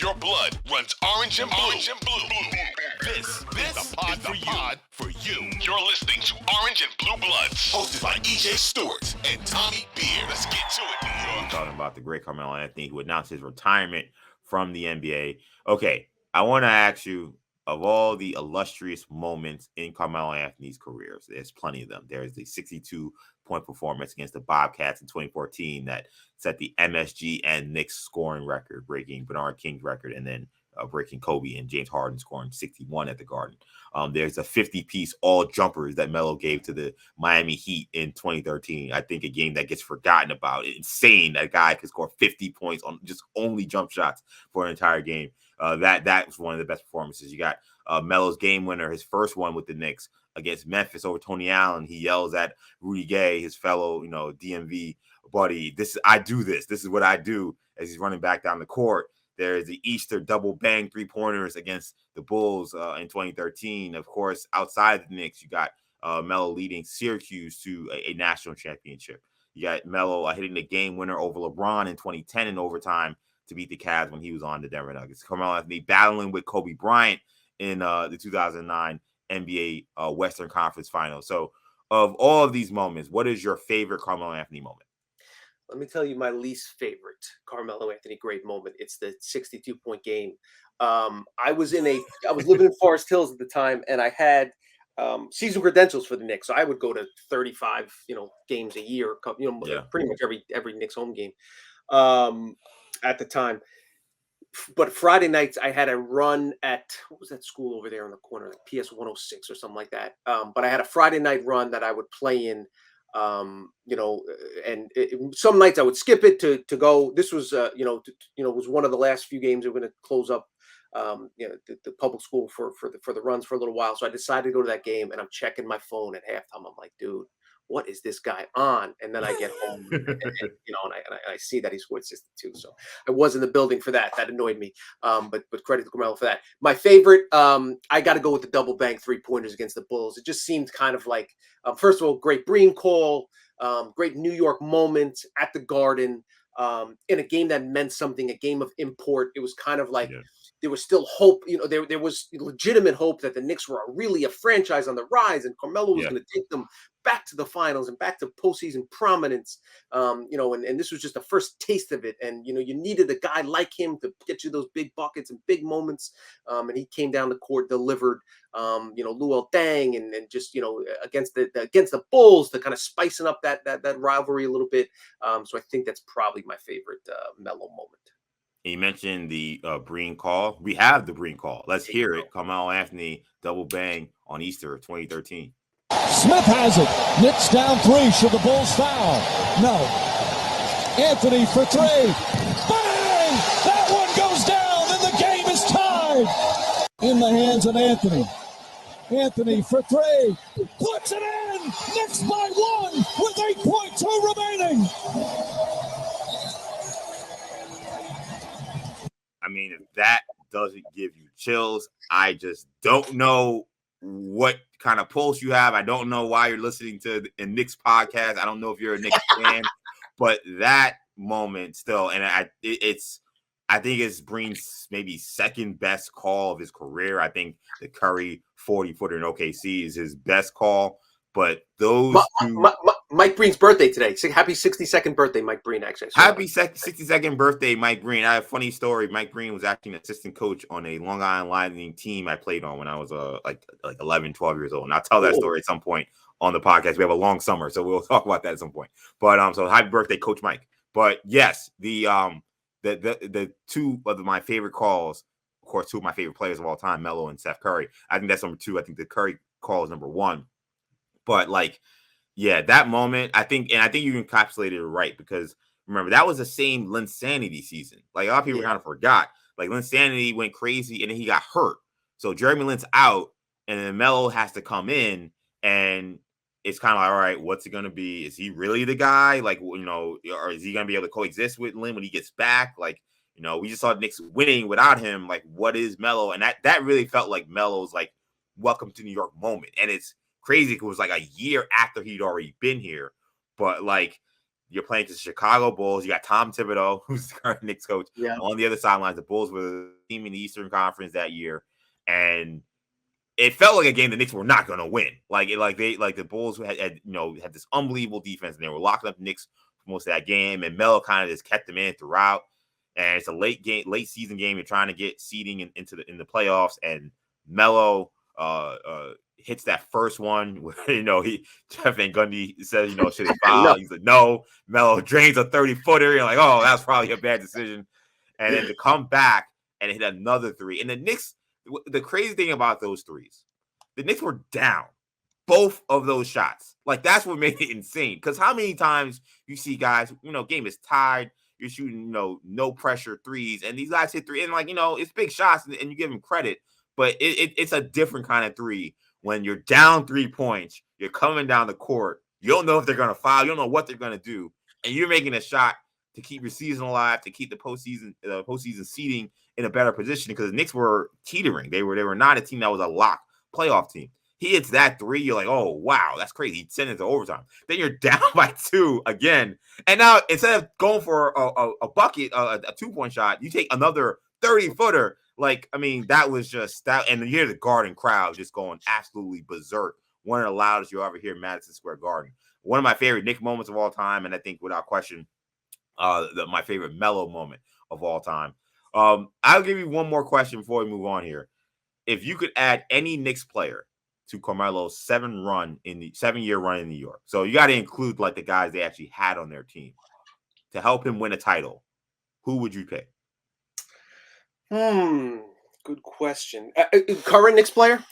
If your blood runs orange and blue, this is the pod for you. You're listening to Orange and Blue Bloods, hosted by EJ Stewart and Tommy Beer. Let's get to it, New York. Talking about the great Carmelo Anthony, who announced his retirement from the NBA. Okay, I want to ask you, of all the illustrious moments in Carmelo Anthony's career, there's plenty of them. There's the 62-point performance against the Bobcats in 2014 that set the MSG and Knicks scoring record, breaking Bernard King's record, and then breaking Kobe and James Harden scoring 61 at the Garden. There's a 50-piece all jumpers that Melo gave to the Miami Heat in 2013. I think a game that gets forgotten about. It's insane that a guy could score 50 points on just only jump shots for an entire game. That was one of the best performances. You got Melo's game winner, his first one with the Knicks against Memphis over Tony Allen. He yells at Rudy Gay, his fellow, DMV buddy, I do this. This is what I do, as he's running back down the court. There's the Easter double bang three-pointers against the Bulls in 2013. Of course, outside of the Knicks, you got Melo leading Syracuse to a national championship. You got Melo hitting the game winner over LeBron in 2010 in overtime to beat the Cavs when he was on the Denver Nuggets. Carmelo Anthony battling with Kobe Bryant in the 2009 NBA Western Conference Finals. So of all of these moments, what is your favorite Carmelo Anthony moment? Let me tell you my least favorite Carmelo Anthony great moment. It's the 62-point game. I was living in Forest Hills at the time, and I had season credentials for the Knicks. So I would go to 35, games a year, pretty much every Knicks home game at the time. But Friday nights I had a run at, what was that school over there in the corner, like PS 106 or something like that. But I had a Friday night run that I would play in. Some nights I would skip it to go. This was, was one of the last few games we were going to close up, the public school for the runs for a little while. So I decided to go to that game, and I'm checking my phone at halftime. I'm like, dude, what is this guy on? And then I get home, and I see that he scored 62. So I was in the building for that. That annoyed me. But credit to Carmelo for that. My favorite, I got to go with the double bank 3-pointers against the Bulls. It just seemed kind of like, first of all, great Breen call, great New York moment at the Garden, in a game that meant something, a game of import. It was kind of like, there was still hope. There was legitimate hope that the Knicks were really a franchise on the rise, and Carmelo was going to take them back to the finals and back to postseason prominence. And this was just the first taste of it. And, you needed a guy like him to get you those big buckets and big moments. And he came down the court, delivered, Luol Deng and just, against the Bulls to kind of spicing up that rivalry a little bit. So I think that's probably my favorite Melo moment. You mentioned the Breen call. We have the Breen call. Let's hear it. Carmelo Anthony double bang on Easter 2013. Smith has it. Knicks down 3. Should the Bulls foul? No. Anthony for 3. Bang! That one goes down, and the game is tied. In the hands of Anthony. Anthony for 3. Puts it in. Knicks by 1 with 8.2 remaining. I mean, if that doesn't give you chills, I just don't know what kind of pulse you have. I don't know why you're listening to a Knicks podcast. I don't know if you're a Knicks fan, but that moment still, and I think it's Breen's maybe second best call of his career. I think the Curry 40-footer in OKC is his best call, but those Mike Breen's birthday today. Happy 62nd birthday, Mike Breen, actually. Happy 62nd birthday, Mike Breen. I have a funny story. Mike Breen was actually an assistant coach on a Long Island Lightning team I played on when I was like 11, 12 years old. And I'll tell that story at some point on the podcast. We have a long summer, so we'll talk about that at some point. But so happy birthday, Coach Mike. But yes, the two of my favorite calls, of course, two of my favorite players of all time, Melo and Steph Curry. I think that's number 2. I think the Curry call is number 1. But that moment, I think you encapsulated it right, because remember, that was the same Linsanity season. Like, a lot of people kind of forgot. Like, Linsanity went crazy and then he got hurt. So Jeremy Lin's out, and then Melo has to come in, and it's kind of like, all right, what's it going to be? Is he really the guy? Like, or is he going to be able to coexist with Lin when he gets back? Like, we just saw the Knicks winning without him. Like, what is Melo? And that really felt like Melo's like welcome to New York moment. And it's crazy. It was like a year after he'd already been here, but like you're playing the Chicago Bulls. You got Tom Thibodeau, who's the current Knicks coach, Yeah. on the other sidelines. The Bulls were the team in the Eastern Conference that year, and it felt like a game the Knicks were not going to win. The Bulls had this unbelievable defense, and they were locking up the Knicks for most of that game. And Melo kind of just kept them in throughout. And it's a late season game. You're trying to get seeding into the playoffs, and Melo hits that first one where Jeff Van Gundy says should he foul? No. He's like, no. Melo drains a 30-footer. You're like, oh, that's probably a bad decision. And then to come back and hit another three, and the Knicks. The crazy thing about those threes, the Knicks were down both of those shots. Like, that's what made it insane. Because how many times you see guys, game is tied, you're shooting, no pressure threes, and these guys hit three, and it's big shots, and you give them credit, but it's a different kind of three when you're down 3 points, you're coming down the court, you don't know if they're going to foul, you don't know what they're going to do, and you're making a shot to keep your season alive, to keep the postseason seeding in a better position, because the Knicks were teetering. They were not a team that was a lock playoff team. He hits that three, you're like, oh wow, that's crazy. He sent it to overtime. Then you're down by 2 again, and now instead of going for a bucket, a 2-point shot, you take another 30-footer. Like, I mean, that was just that, and you hear the Garden crowd just going absolutely berserk. One of the loudest you ever hear in Madison Square Garden. One of my favorite Knick moments of all time, and I think without question, my favorite Melo moment of all time. I'll give you one more question before we move on here. If you could add any Knicks player to Carmelo's 7-year run in New York, so you got to include like the guys they actually had on their team to help him win a title, who would you pick? Good question. Current Knicks player?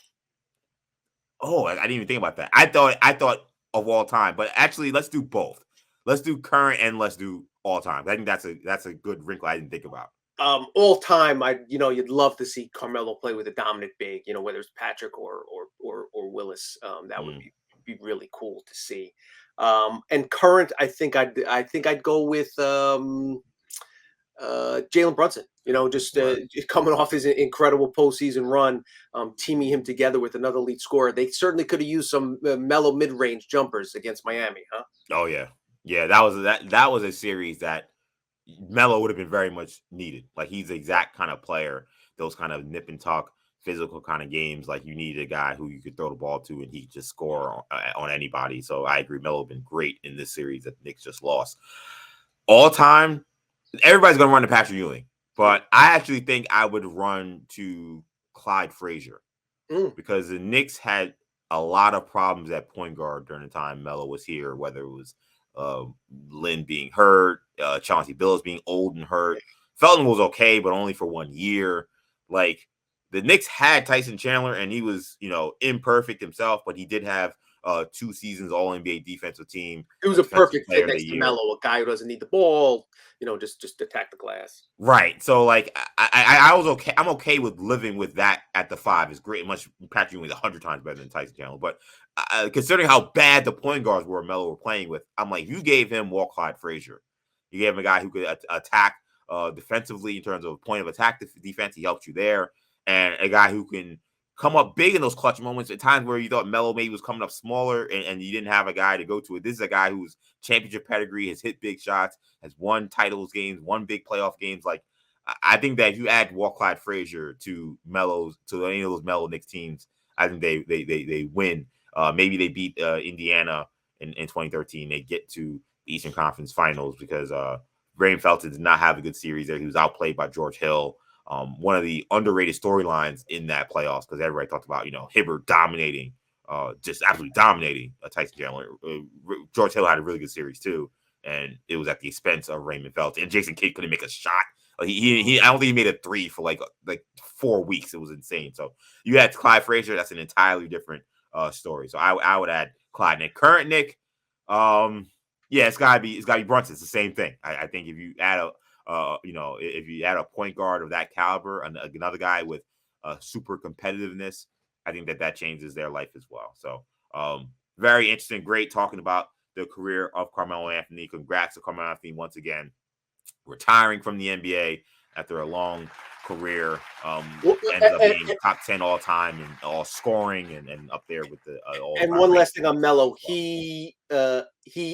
Oh, I didn't even think about that. I thought of all time, but actually, let's do both. Let's do current and let's do all time. I think that's a good wrinkle I didn't think about. All time, you'd love to see Carmelo play with a dominant big, whether it's Patrick or Willis. That would be really cool to see. And current, I think I'd go with Jalen Brunson. Just coming off his incredible postseason run, teaming him together with another lead scorer. They certainly could have used some Melo mid-range jumpers against Miami, huh? Oh yeah, that was a series that Melo would have been very much needed. Like, he's the exact kind of player, those kind of nip and tuck, physical kind of games. Like, you needed a guy who you could throw the ball to and he could just score on anybody. So I agree, Melo been great in this series that the Knicks just lost. All time, everybody's going to run to Patrick Ewing, but I actually think I would run to Clyde Frazier because the Knicks had a lot of problems at point guard during the time Melo was here, whether it was Lynn being hurt, Chauncey Billups being old and hurt. Felton was okay, but only for 1 year. Like, the Knicks had Tyson Chandler, and he was, imperfect himself, but he did have 2 seasons All-NBA defensive team. It was a perfect fit next to Melo, a guy who doesn't need the ball, just attack the glass. Right. So, like, I was okay. I'm okay with living with that at the 5. It's great. Much Patrick Ewing 100 times better than Tyson Chandler. But considering how bad the point guards were Melo were playing with, I'm like, you gave him Clyde Frazier. You gave him a guy who could attack defensively in terms of point of attack defense. He helped you there. And a guy who can come up big in those clutch moments at times where you thought Melo maybe was coming up smaller and you didn't have a guy to go to it. This is a guy who's championship pedigree, has hit big shots, has won titles games, won big playoff games. Like, I think that if you add Clyde Frazier to any of those Melo Knicks teams, I think they win. Maybe they beat Indiana in 2013. They get to the Eastern Conference Finals because Raheem Felton did not have a good series there. He was outplayed by George Hill. One of the underrated storylines in that playoffs, because everybody talked about, Hibbert dominating, just absolutely dominating Tyson Chandler. George Hill had a really good series too, and it was at the expense of Raymond Felton. And Jason Kidd couldn't make a shot. Like, I don't think he made a 3 for like 4 weeks. It was insane. So you had Clyde Frazier. That's an entirely different story. So I would add Clyde. Nick, current Nick, it's gotta be Brunson. It's the same thing. I think if you add if you add a point guard of that caliber and another guy with super competitiveness, I think that changes their life as well. So very interesting. Great talking about the career of Carmelo Anthony. Congrats to Carmelo Anthony once again, retiring from the NBA after a long career. Well, Ended up being top 10 all time and all scoring and up there with the all. And one last thing on Melo, he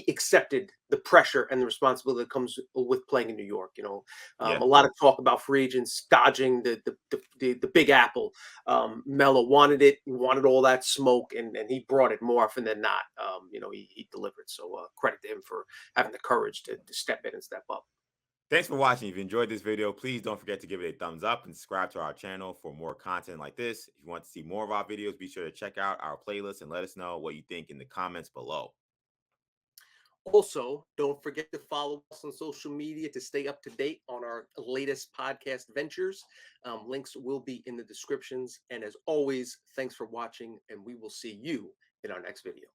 accepted the pressure and the responsibility that comes with playing in New York. You know, Yeah. a lot of talk about free agents dodging the Big Apple. Melo wanted it, he wanted all that smoke, and he brought it more often than not. You know, he delivered. So credit to him for having the courage to step in and step up. Thanks for watching. If you enjoyed this video, please don't forget to give it a thumbs up and subscribe to our channel for more content like this. If you want to see more of our videos, be sure to check out our playlist and let us know what you think in the comments below. Also, don't forget to follow us on social media to stay up to date on our latest podcast ventures. Links will be in the descriptions. And as always, thanks for watching, and we will see you in our next video.